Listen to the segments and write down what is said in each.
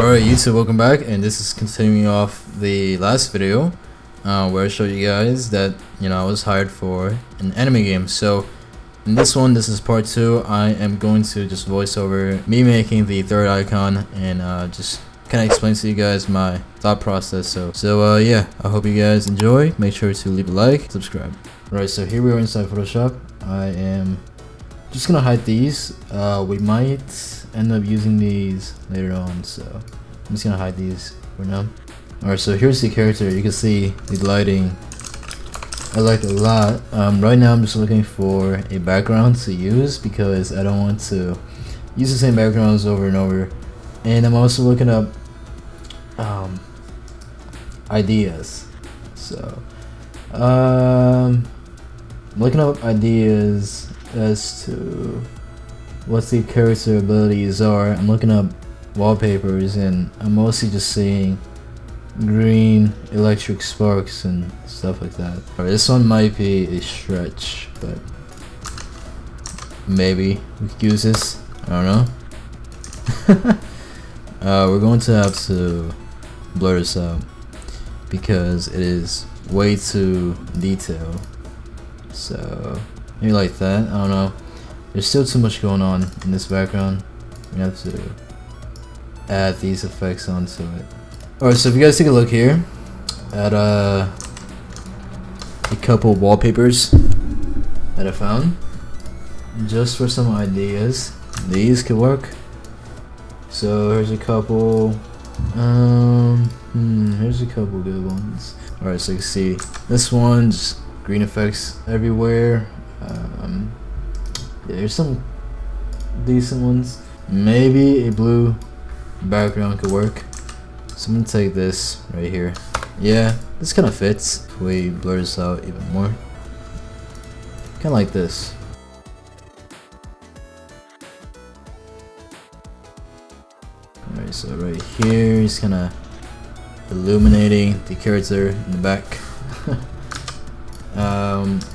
Alright YouTube, welcome back, and this is continuing off the last video where I showed you guys that I was hired for an anime game. So in this one, this is part 2. I am going to just voice over me making the third icon and just kind of explain to you guys my thought process. So yeah, I hope you guys enjoy. Make sure to leave a like, subscribe. Alright, so here we are inside Photoshop. I am just gonna hide these. We might end up using these later on, so I'm just gonna hide these for now. Alright, so here's the character. You can see the lighting I like a lot. Right now I'm just looking for a background to use because I don't want to use the same backgrounds over and over. And I'm also looking up ideas. So looking up ideas as to what the character abilities are. I'm looking up wallpapers and I'm mostly just seeing green electric sparks and stuff like that. Alright, this one might be a stretch, but maybe we could use this. I don't know. We're going to have to blur this out because it is way too detailed. So maybe like that. I don't know. There's still too much going on in this background. We have to add these effects onto it. Alright, so if you guys take a look here at a couple wallpapers that I found, just for some ideas, these could work. So here's a couple. Here's a couple good ones. Alright, so you can see this one's green effects everywhere. Yeah, here's some decent ones. Maybe a blue background could work. So I'm gonna take this right here. Yeah, this kind of fits. We blur this out even more. Kind of like this. Alright, so right here is kind of illuminating the character in the back.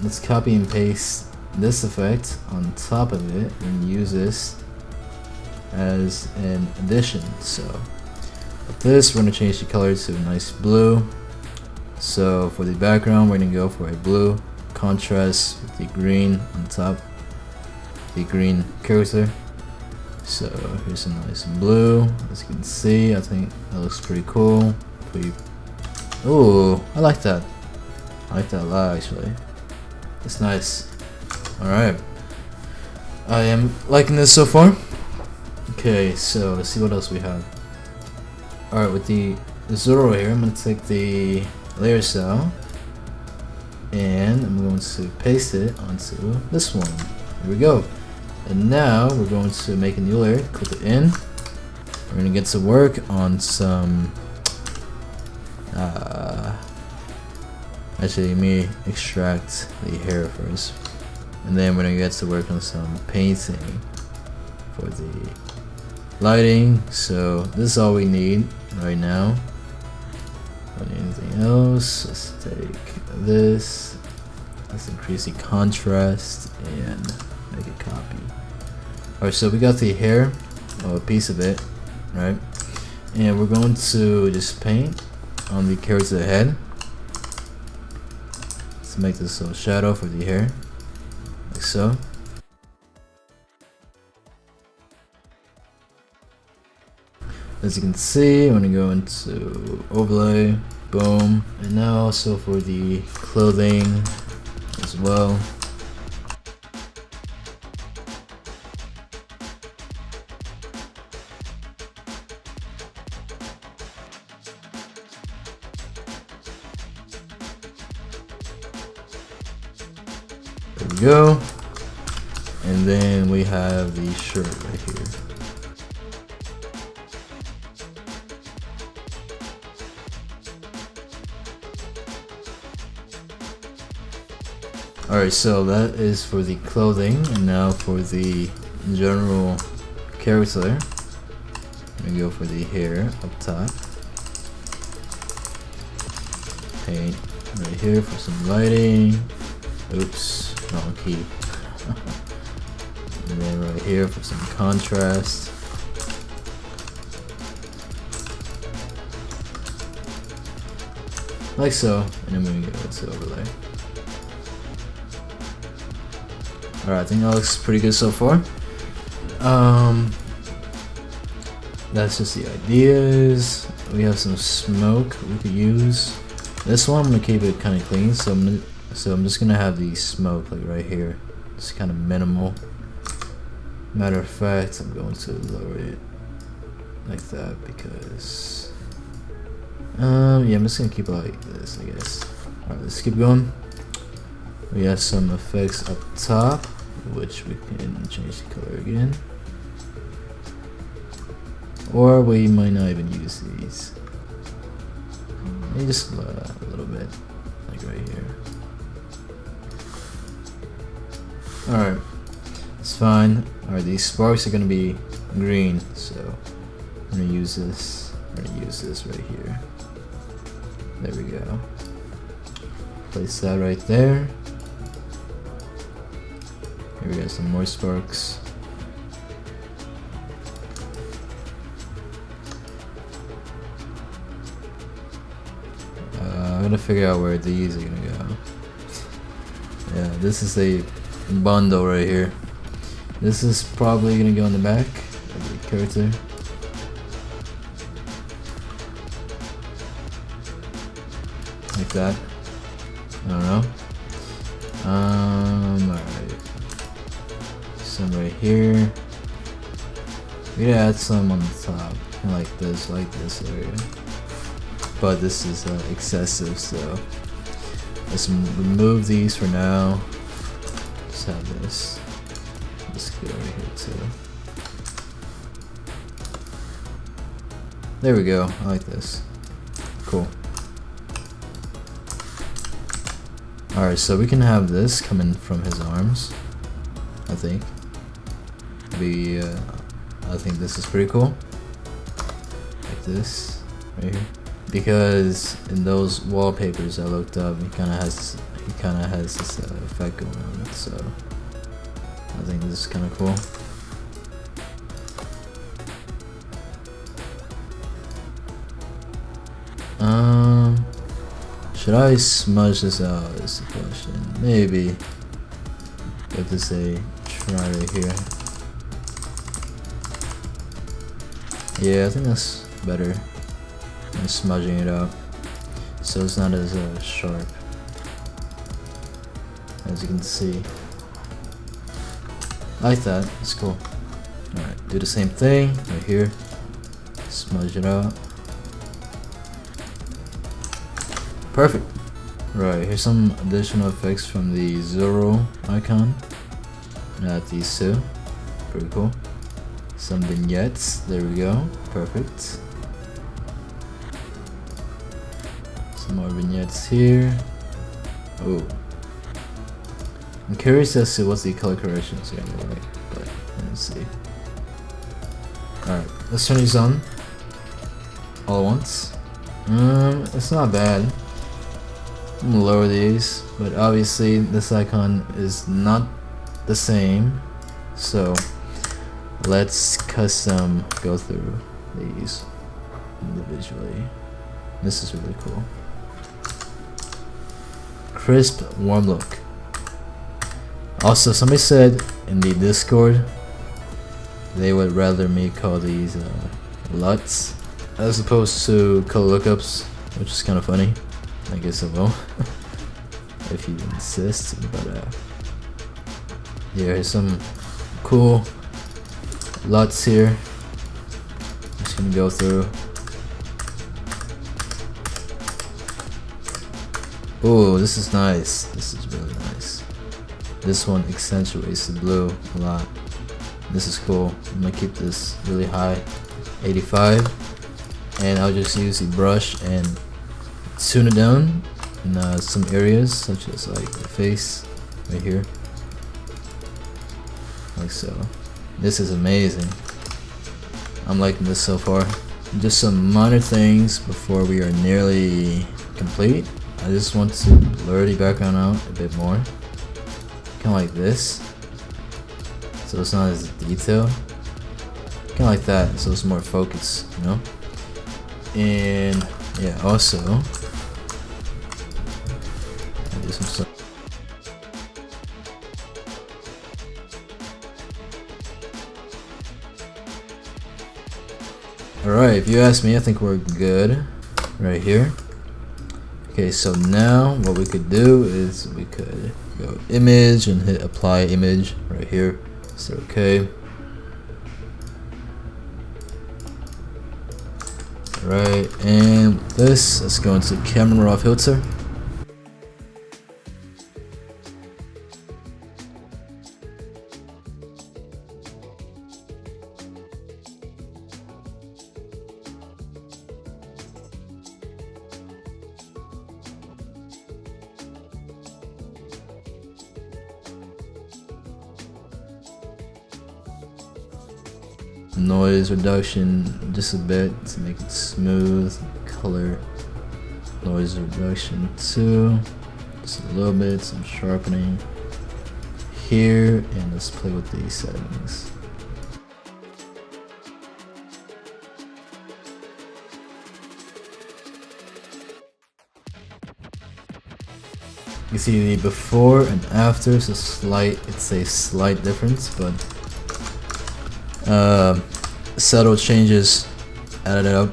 Let's copy and paste this effect on top of it and use this as an addition. So with this, we're going to change the color to a nice blue. So for the background, we're going to go for a blue contrast with the green on top, the green character. So here's a nice blue. As you can see, I think that looks pretty cool. Oh, I like that. I like that a lot actually. It's nice. Alright. I am liking this so far. Okay, so let's see what else we have. Alright, with the Zoro here, I'm going to take the layer cell and I'm going to paste it onto this one. Here we go. And now we're going to make a new layer, click it in. We're going to get to work on some actually, let me extract the hair first. And then we're going to get to work on some painting for the lighting. So this is all we need right now. Don't need anything else. Let's take this. Let's increase the contrast and make a copy. Alright, so we got the hair, a piece of it, right? And we're going to just paint on the character's head. Let's make this a little shadow for the hair, like so. As you can see, I'm going to go into overlay, boom, and now also for the clothing as well. There we go. And then we have the shirt right here. Alright, so that is for the clothing, and now for the general character. I'm gonna go for the hair up top. Paint right here for some lighting. Oops, wrong key. And then right here for some contrast. like so, and then we go to overlay. Alright, I think that looks pretty good so far. That's just the ideas. We have some smoke we could use. This one I'm gonna keep it kind of clean, so I'm just gonna have the smoke like right here. It's kind of minimal. Matter of fact, I'm going to lower it like that because yeah, I'm just gonna keep it like this, I guess. Alright, let's keep going. We have some effects up top, which we can change the color again. Or we might not even use these. Maybe just a little bit, like right here. Alright, it's fine. Alright, these sparks are gonna be green, so I'm gonna use this. I'm gonna use this right here. There we go. Place that right there. Here we got some more sparks. I'm gonna figure out where these are gonna go. Yeah, this is a bundle right here. This is probably gonna go in the back of the character. Like that. I don't know. Alright. Some right here. We gotta add some on the top. Like this area. But this is excessive, so let's remove these for now. Just have this. Let's go over here too. There we go. I like this. Cool. Alright, so we can have this coming from his arms. I think. I think this is pretty cool. Like this, right here. Because in those wallpapers I looked up, he kind of has this effect going on. So I think this is kind of cool. Should I smudge this out? Is the question. Maybe. Have to say try right here. Yeah, I think that's better. And smudging it out so it's not as sharp, as you can see. I like that, it's cool. Alright, do the same thing right here, smudge it out. Perfect. Right, here's some additional effects from the Zoro icon. Got these two, pretty cool. Some vignettes, there we go, perfect. More vignettes here. Oh, I'm curious as to what the color corrections are gonna be like, but let's see. Alright, let's turn these on all at once. It's not bad. I'm gonna lower these, but obviously this icon is not the same, so let's custom go through these individually. This is really cool. Crisp, warm look. Also, somebody said in the Discord they would rather me call these LUTs as opposed to color lookups, which is kind of funny. I guess I will if you insist. But yeah, here's some cool LUTs here. Just gonna go through. Oh, this is nice. This is really nice. This one accentuates the blue a lot. This is cool. I'm gonna keep this really high, 85, and I'll just use the brush and tune it down in some areas, such as like the face right here, like so. This is amazing. I'm liking this so far. Just some minor things before we are nearly complete. I just want to blur the background out a bit more, kind of like this, so it's not as detailed, kind of like that, so it's more focused, you know. And yeah, also do some stuff. Alright, if you ask me, I think we're good right here. Okay, so now what we could do is we could go image and hit apply image right here. So okay. Alright, and with this, let's go into camera raw filter. Noise reduction just a bit to make it smooth. Color noise reduction too, just a little bit, some sharpening here, and let's play with these settings. You see the before and after, it's a slight difference, but subtle changes added up.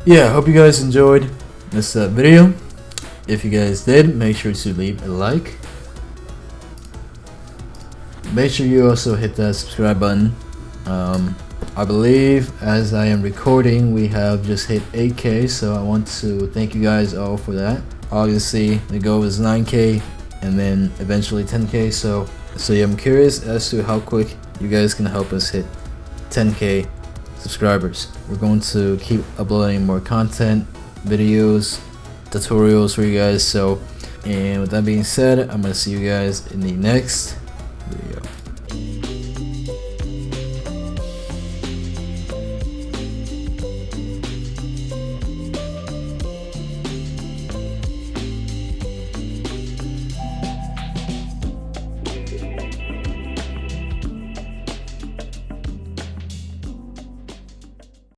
Yeah, I hope you guys enjoyed this video. If you guys did, make sure to leave a like. Make sure you also hit that subscribe button. I believe as I am recording, we have just hit 8K, so I want to thank you guys all for that. Obviously, the goal is 9K and then eventually 10K. So yeah, I'm curious as to how quick you guys can help us hit 10K subscribers. We're going to keep uploading more content, videos, tutorials for you guys. So, and with that being said, I'm gonna see you guys in the next video.